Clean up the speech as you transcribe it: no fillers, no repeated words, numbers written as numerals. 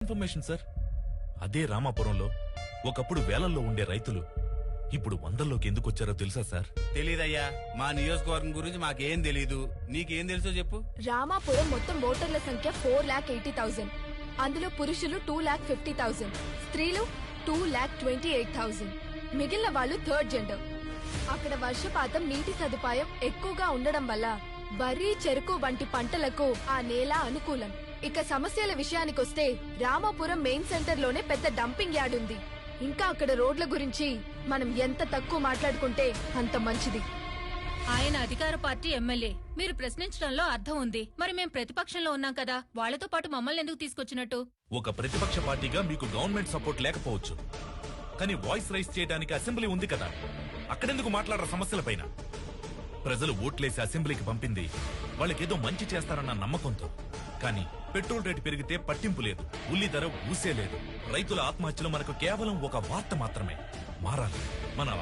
Information sir. అదే రామాపురంలో ఒకప్పుడు వేలల్లో ఉండే రైతులు ఇప్పుడు వందల్లోకి ఎందుకు వచ్చారో తెలుసా సార్? తెలీదయ్యా, మా నియోజకవర్గం గురించి మాకేం తెలీదు. నీకేం తెలుసో చెప్పు. రామాపురం మొత్తం ఓటర్ల సంఖ్య 4,80,000. అందులో పురుషులు 2,50,000, స్త్రీలు 2,28,000. మిగిలిన వాళ్ళు థర్డ్ జెండర్. అక్కడ వర్షపాతం, నీటి సదుపాయం ఎక్కువగా ఉండడం వల్ల వరి, చెరుకు వంటి పంటలకు ఆ నేల అనుకూలం. ఇక సమస్యల విషయానికొస్తే రామాపురం మెయిన్ సెంటర్ లోనే పెద్ద డంపింగ్ యార్డ్ ఉంది. ఇంకా అక్కడ రోడ్ల గురించి మనం ఎంత తక్కువ మాట్లాడుకుంటే అంత మంచిది. ఆయన అధికార పార్టీ ఎమ్మెల్యే. మీరు ప్రశ్నించడంలో అర్థం ఉంది. మరి మేం ప్రతిపక్షంలో ఉన్నాం కదా, వాళ్లతో పాటు మమ్మల్ని ఎందుకు తీసుకొచ్చినట్టు? ఒక ప్రతిపక్ష పార్టీగా మీకు గవర్నమెంట్ సపోర్ట్ లేకపోవచ్చు, కానీ వాయిస్ రైజ్ చేయడానికి అసెంబ్లీ ఉంది కదా. అక్కడెందుకు మాట్లాడరు సమస్యలపైన? ప్రజలు ఓట్లేసి అసెంబ్లీకి పంపింది వాళ్ళకేదో మంచి చేస్తారన్న నమ్మకంతో. కానీ పెట్రోల్ రేటు పెరిగితే పట్టింపు లేదు, ఉల్లి ధర ఊసే లేదు. రైతుల ఆత్మహత్యలు మనకు కేవలం ఒక వార్త మాత్రమే. మారాలి మన